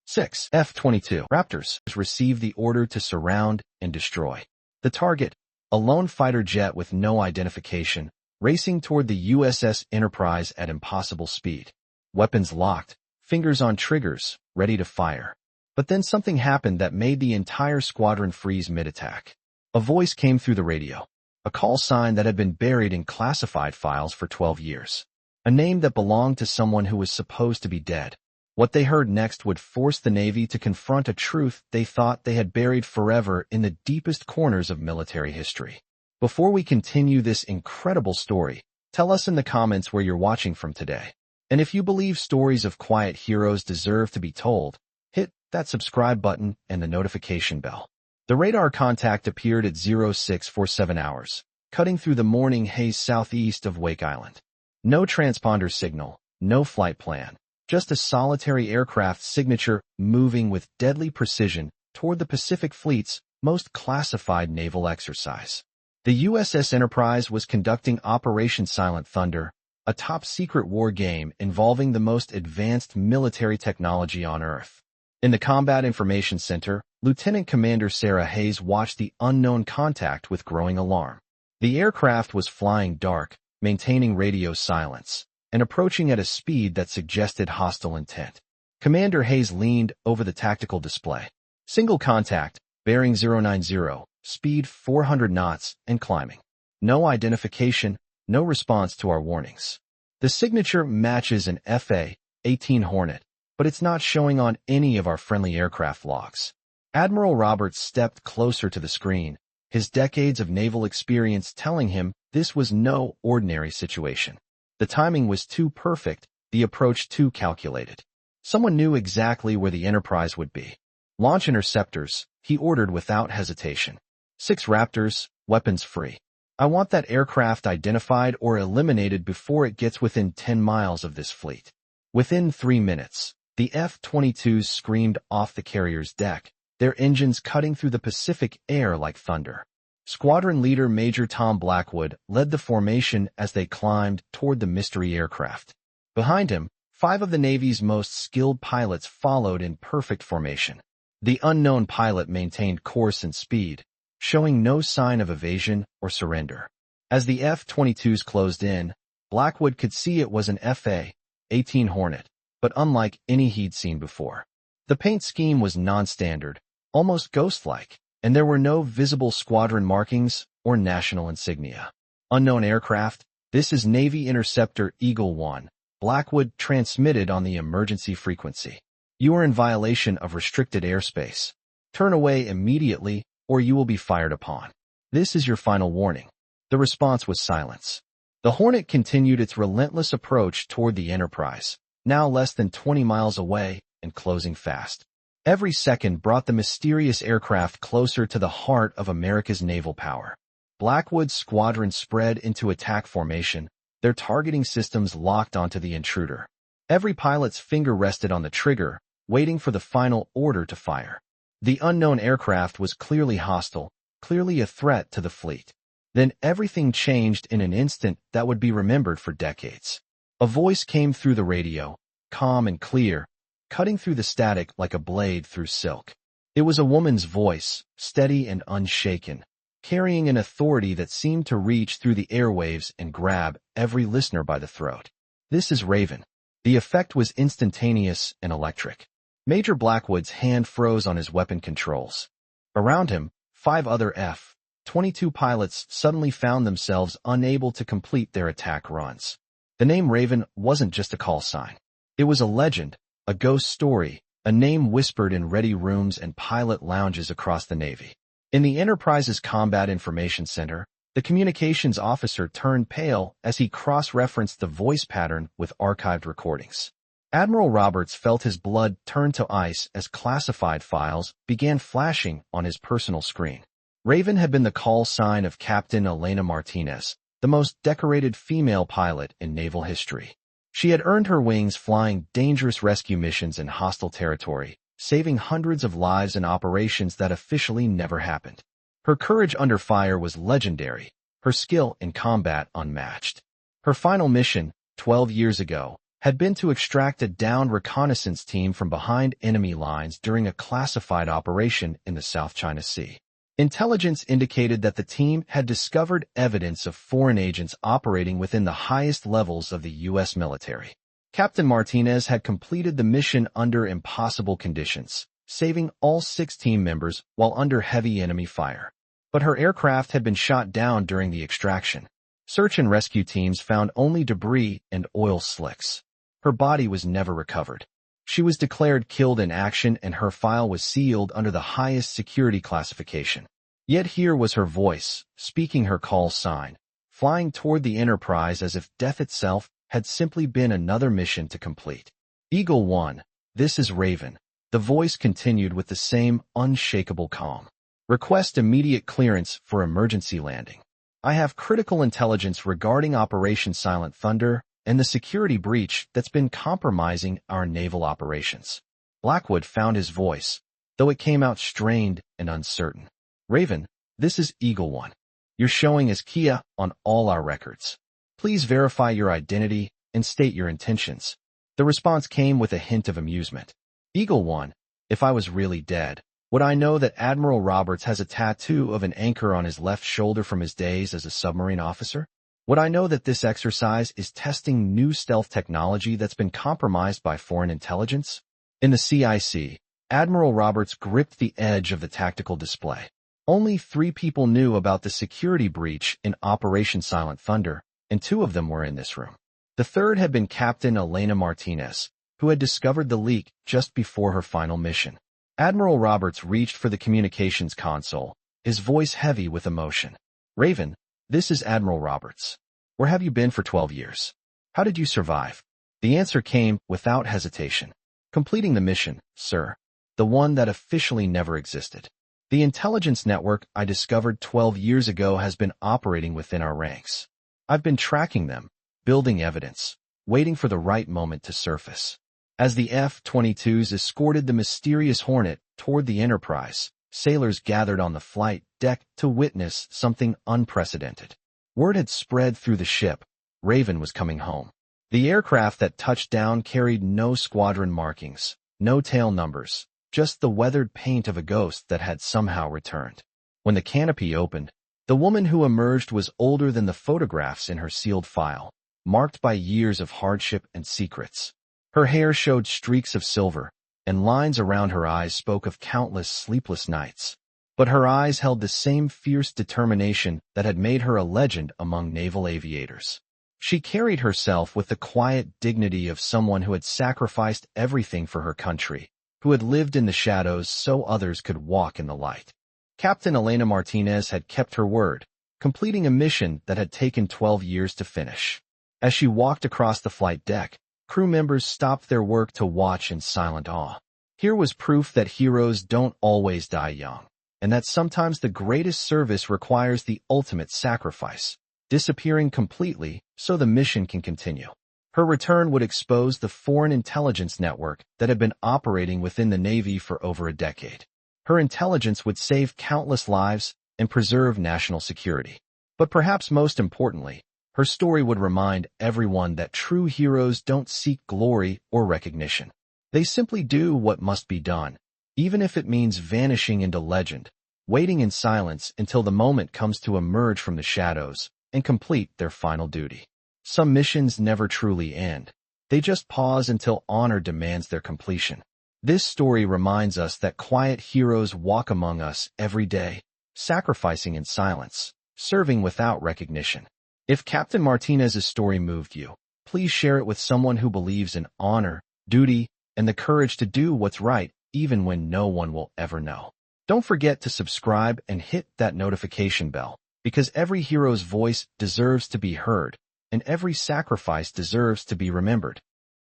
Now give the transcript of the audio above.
6. F-22 Raptors received the order to surround and destroy. The target, a lone fighter jet with no identification, racing toward the USS Enterprise at impossible speed. Weapons locked, fingers on triggers, ready to fire. But then something happened that made the entire squadron freeze mid-attack. A voice came through the radio, a call sign that had been buried in classified files for 12 years. A name that belonged to someone who was supposed to be dead. What they heard next would force the Navy to confront a truth they thought they had buried forever in the deepest corners of military history. Before we continue this incredible story, tell us in the comments where you're watching from today. And if you believe stories of quiet heroes deserve to be told, hit that subscribe button and the notification bell. The radar contact appeared at 0647 hours, cutting through the morning haze southeast of Wake Island. No transponder signal, no flight plan. Just a solitary aircraft signature moving with deadly precision toward the Pacific Fleet's most classified naval exercise. The USS Enterprise was conducting Operation Silent Thunder, a top-secret war game involving the most advanced military technology on Earth. In the Combat Information Center, Lieutenant Commander Sarah Hayes watched the unknown contact with growing alarm. The aircraft was flying dark, maintaining radio silence, and approaching at a speed that suggested hostile intent. Commander Hayes leaned over the tactical display. Single contact, bearing 090, speed 400 knots, and climbing. No identification, no response to our warnings. The signature matches an F-18 Hornet, but it's not showing on any of our friendly aircraft logs. Admiral Roberts stepped closer to the screen, his decades of naval experience telling him this was no ordinary situation. The timing was too perfect, the approach too calculated. Someone knew exactly where the Enterprise would be. Launch interceptors, he ordered without hesitation. 6 Raptors, weapons free. I want that aircraft identified or eliminated before it gets within 10 miles of this fleet. Within 3 minutes, the F-22s screamed off the carrier's deck, their engines cutting through the Pacific air like thunder. Squadron leader Major Tom Blackwood led the formation as they climbed toward the mystery aircraft. Behind him, 5 of the Navy's most skilled pilots followed in perfect formation. The unknown pilot maintained course and speed, showing no sign of evasion or surrender. As the F-22s closed in, Blackwood could see it was an F-18 Hornet, but unlike any he'd seen before. The paint scheme was non-standard, almost ghost-like, and there were no visible squadron markings or national insignia. Unknown aircraft, this is Navy Interceptor Eagle 1, Blackwood transmitted on the emergency frequency. You are in violation of restricted airspace. Turn away immediately or you will be fired upon. This is your final warning. The response was silence. The Hornet continued its relentless approach toward the Enterprise, now less than 20 miles away and closing fast. Every second brought the mysterious aircraft closer to the heart of America's naval power. Blackwood's squadron spread into attack formation, their targeting systems locked onto the intruder. Every pilot's finger rested on the trigger, waiting for the final order to fire. The unknown aircraft was clearly hostile, clearly a threat to the fleet. Then everything changed in an instant that would be remembered for decades. A voice came through the radio, calm and clear, cutting through the static like a blade through silk. It was a woman's voice, steady and unshaken, carrying an authority that seemed to reach through the airwaves and grab every listener by the throat. This is Raven. The effect was instantaneous and electric. Major Blackwood's hand froze on his weapon controls. Around him, 5 other F-22 pilots suddenly found themselves unable to complete their attack runs. The name Raven wasn't just a call sign. It was a legend, a ghost story, a name whispered in ready rooms and pilot lounges across the Navy. In the Enterprise's Combat Information Center, the communications officer turned pale as he cross-referenced the voice pattern with archived recordings. Admiral Roberts felt his blood turn to ice as classified files began flashing on his personal screen. Raven had been the call sign of Captain Elena Martinez, the most decorated female pilot in naval history. She had earned her wings flying dangerous rescue missions in hostile territory, saving hundreds of lives in operations that officially never happened. Her courage under fire was legendary, her skill in combat unmatched. Her final mission, 12 years ago, had been to extract a downed reconnaissance team from behind enemy lines during a classified operation in the South China Sea. Intelligence indicated that the team had discovered evidence of foreign agents operating within the highest levels of the U.S. military. Captain Martinez had completed the mission under impossible conditions, saving all 6 team members while under heavy enemy fire. But her aircraft had been shot down during the extraction. Search and rescue teams found only debris and oil slicks. Her body was never recovered. She was declared killed in action and her file was sealed under the highest security classification. Yet here was her voice, speaking her call sign, flying toward the Enterprise as if death itself had simply been another mission to complete. Eagle 1, this is Raven. The voice continued with the same unshakable calm. Request immediate clearance for emergency landing. I have critical intelligence regarding Operation Silent Thunder and the security breach that's been compromising our naval operations. Blackwood found his voice, though it came out strained and uncertain. Raven, this is Eagle 1. You're showing as Kia on all our records. Please verify your identity and state your intentions. The response came with a hint of amusement. Eagle 1, if I was really dead, would I know that Admiral Roberts has a tattoo of an anchor on his left shoulder from his days as a submarine officer? Would I know that this exercise is testing new stealth technology that's been compromised by foreign intelligence? In the CIC, Admiral Roberts gripped the edge of the tactical display. Only 3 people knew about the security breach in Operation Silent Thunder, and 2 of them were in this room. The third had been Captain Elena Martinez, who had discovered the leak just before her final mission. Admiral Roberts reached for the communications console, his voice heavy with emotion. Raven, this is Admiral Roberts. Where have you been for 12 years? How did you survive? The answer came without hesitation. Completing the mission, sir. The one that officially never existed. The intelligence network I discovered 12 years ago has been operating within our ranks. I've been tracking them, building evidence, waiting for the right moment to surface. As the F-22s escorted the mysterious Hornet toward the Enterprise, sailors gathered on the flight deck to witness something unprecedented. Word had spread through the ship. Raven was coming home. The aircraft that touched down carried no squadron markings, no tail numbers, just the weathered paint of a ghost that had somehow returned. When the canopy opened, the woman who emerged was older than the photographs in her sealed file, marked by years of hardship and secrets. Her hair showed streaks of silver, and lines around her eyes spoke of countless sleepless nights. But her eyes held the same fierce determination that had made her a legend among naval aviators. She carried herself with the quiet dignity of someone who had sacrificed everything for her country, who had lived in the shadows so others could walk in the light. Captain Elena Martinez had kept her word, completing a mission that had taken 12 years to finish. As she walked across the flight deck, crew members stopped their work to watch in silent awe. Here was proof that heroes don't always die young, and that sometimes the greatest service requires the ultimate sacrifice, disappearing completely so the mission can continue. Her return would expose the foreign intelligence network that had been operating within the Navy for over a decade. Her intelligence would save countless lives and preserve national security. But perhaps most importantly, her story would remind everyone that true heroes don't seek glory or recognition. They simply do what must be done, even if it means vanishing into legend, waiting in silence until the moment comes to emerge from the shadows and complete their final duty. Some missions never truly end. They just pause until honor demands their completion. This story reminds us that quiet heroes walk among us every day, sacrificing in silence, serving without recognition. If Captain Martinez's story moved you, please share it with someone who believes in honor, duty, and the courage to do what's right even when no one will ever know. Don't forget to subscribe and hit that notification bell, because every hero's voice deserves to be heard, and every sacrifice deserves to be remembered.